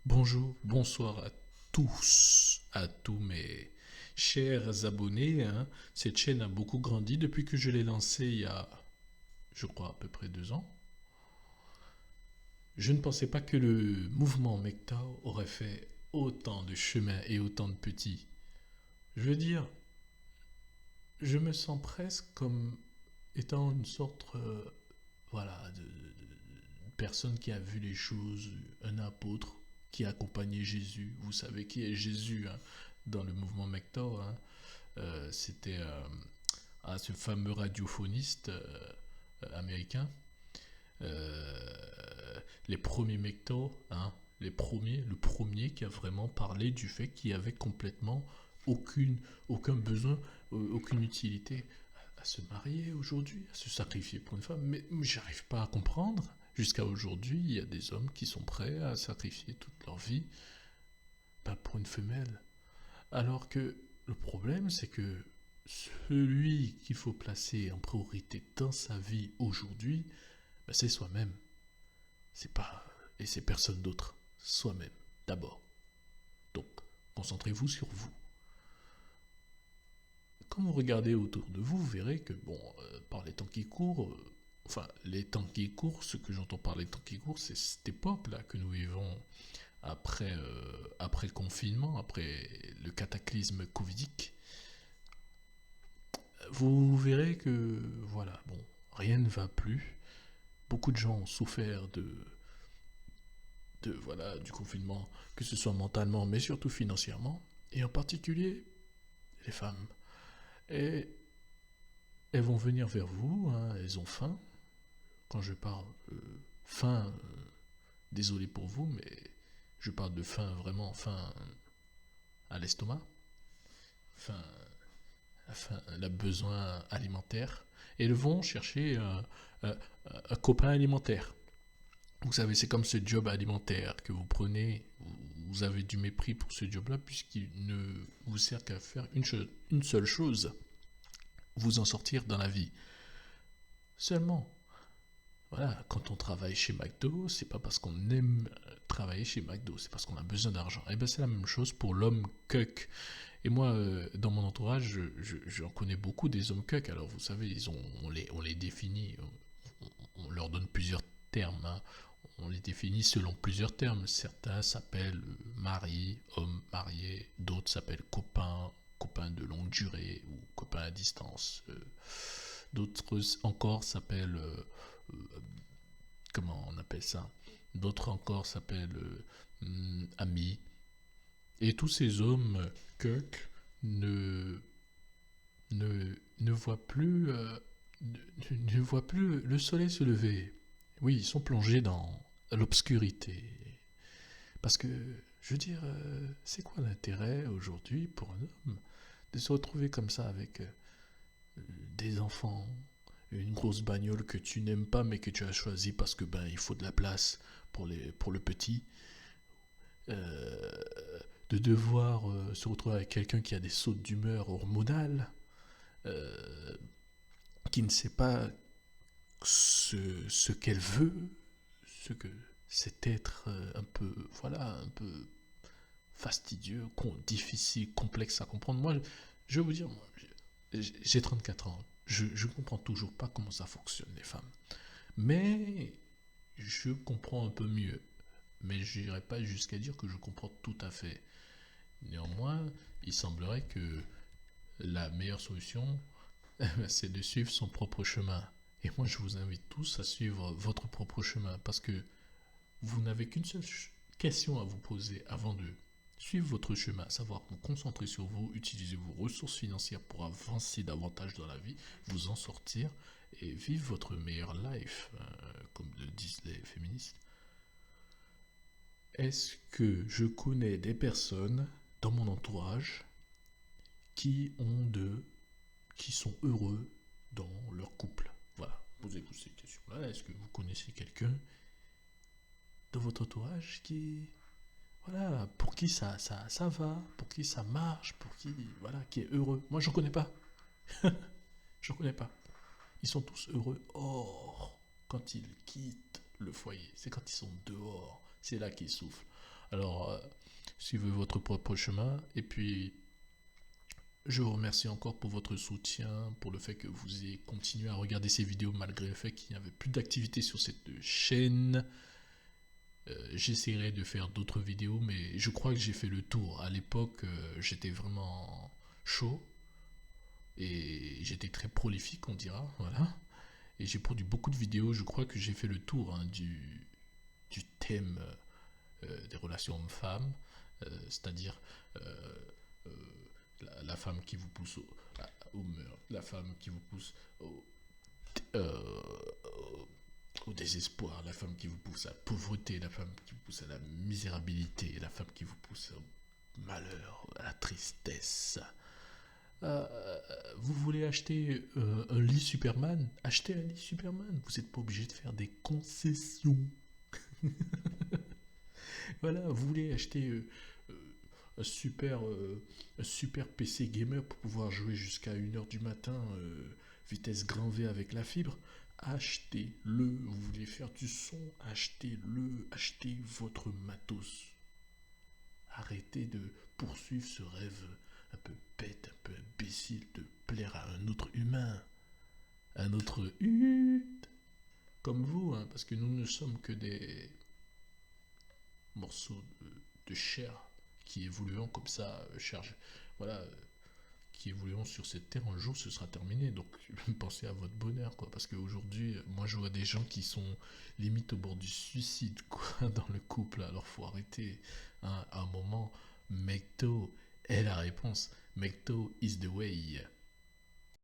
Bonjour, bonsoir à tous, à tous mes chers abonnés, hein. Cette chaîne a beaucoup grandi depuis que je l'ai lancée il y a, je crois, à peu près 2 ans. Je ne pensais pas que le mouvement MGTOW aurait fait autant de chemin et autant de petits. Je veux dire, je me sens presque comme étant une sorte, voilà, de personne qui a vu les choses, un apôtre qui a accompagné Jésus. Vous savez qui est Jésus, hein, dans le mouvement MGTOW, hein. C'était ce fameux radiophoniste américain. Les premiers MGTOW, hein, le premier qui a vraiment parlé du fait qu'il y avait complètement aucun besoin, aucune utilité à se marier aujourd'hui, à se sacrifier pour une femme. Mais j'arrive pas à comprendre. Jusqu'à aujourd'hui, il y a des hommes qui sont prêts à sacrifier toute leur vie pour une femelle. Alors que le problème, c'est que celui qu'il faut placer en priorité dans sa vie aujourd'hui, c'est soi-même. C'est pas et c'est personne d'autre. Soi-même d'abord. Donc, concentrez-vous sur vous. Quand vous regardez autour de vous, vous verrez que par les temps qui courent, les temps qui courent, ce que j'entends par les temps qui courent, c'est cette époque-là que nous vivons après le confinement, après le cataclysme covidique. Vous verrez que voilà, rien ne va plus. Beaucoup de gens ont souffert du confinement, que ce soit mentalement, mais surtout financièrement, et en particulier les femmes. Et elles vont venir vers vous, hein, elles ont faim. Quand je parle faim, désolé pour vous, mais je parle de faim vraiment, faim à l'estomac, faim, le besoin alimentaire, et elles vont chercher un copain alimentaire. Vous savez, c'est comme ce job alimentaire que vous prenez, vous avez du mépris pour ce job-là, puisqu'il ne vous sert qu'à faire une seule chose, vous en sortir dans la vie. Seulement, voilà, quand on travaille chez McDo, c'est pas parce qu'on aime travailler chez McDo, c'est parce qu'on a besoin d'argent. Et bien c'est la même chose pour l'homme cuck. Et moi, dans mon entourage, j'en connais beaucoup des hommes cuck. Alors vous savez, on les définit, on leur donne plusieurs termes, hein. On les définit selon plusieurs termes. Certains s'appellent mari, homme marié, d'autres s'appellent copain, copain de longue durée ou copain à distance. D'autres encore s'appellent, comment on appelle ça? D'autres encore s'appellent amis. Et tous ces hommes Kirk ne, ne voient plus ne voient plus le soleil se lever. Oui, ils sont plongés dans l'obscurité. Parce que, je veux dire, c'est quoi l'intérêt aujourd'hui pour un homme de se retrouver comme ça avec des enfants, une grosse bagnole que tu n'aimes pas mais que tu as choisi parce que il faut de la place pour le petit, euh, de devoir se retrouver avec quelqu'un qui a des sautes d'humeur hormonales, euh, qui ne sait pas ce qu'elle veut, ce que c'est être un peu, voilà, un peu fastidieux, difficile, complexe à comprendre. Moi, je vais vous dire, j'ai 34 ans. Je comprends toujours pas comment ça fonctionne, les femmes. Mais je comprends un peu mieux. Mais je n'irai pas jusqu'à dire que je comprends tout à fait. Néanmoins, il semblerait que la meilleure solution, c'est de suivre son propre chemin. Et moi, je vous invite tous à suivre votre propre chemin parce que vous n'avez qu'une seule question à vous poser avant de suivre votre chemin, à savoir vous concentrer sur vous, utiliser vos ressources financières pour avancer davantage dans la vie, vous en sortir et vivre votre meilleur life, comme le disent les féministes. Est-ce que je connais des personnes dans mon entourage qui qui sont heureux dans leur couple? Voilà, posez-vous ces questions-là. Est-ce que vous connaissez quelqu'un dans votre entourage qui, voilà, pour qui ça va, pour qui ça marche, pour qui, voilà, qui est heureux? Moi, je connais pas. Je connais pas. Ils sont tous heureux hors quand ils quittent le foyer. C'est quand ils sont dehors. C'est là qu'ils souffrent. Alors, suivez votre propre chemin. Et puis, je vous remercie encore pour votre soutien, pour le fait que vous ayez continué à regarder ces vidéos malgré le fait qu'il n'y avait plus d'activité sur cette chaîne. J'essaierai de faire d'autres vidéos, mais je crois que j'ai fait le tour. À l'époque, j'étais vraiment chaud et j'étais très prolifique, on dira, voilà. Et j'ai produit beaucoup de vidéos. Je crois que j'ai fait le tour hein, du thème des relations hommes-femmes, c'est-à-dire euh, euh, la femme qui vous pousse au meurtre, la femme qui vous pousse euh, au désespoir, la femme qui vous pousse à la pauvreté, la femme qui vous pousse à la misérabilité, la femme qui vous pousse au malheur, à la tristesse. Vous voulez acheter un lit Superman? Achetez un lit Superman. Vous n'êtes pas obligé de faire des concessions. Voilà, vous voulez acheter un super PC gamer pour pouvoir jouer jusqu'à 1h du matin, vitesse grand V avec la fibre? Achetez-le. Vous voulez faire du son? Achetez-le. Achetez votre matos. Arrêtez de poursuivre ce rêve un peu bête, un peu imbécile de plaire à un autre humain, un autre comme vous, hein, parce que nous ne sommes que des morceaux de chair qui évolueront comme ça, charge, voilà, qui évolueront sur cette terre. Un jour, ce sera terminé. Donc, pensez à votre bonheur, quoi. Parce qu'aujourd'hui, moi, je vois des gens qui sont limite au bord du suicide, quoi, dans le couple. Alors, faut arrêter. Hein. À un moment, Mecto est la réponse. Mecto is the way.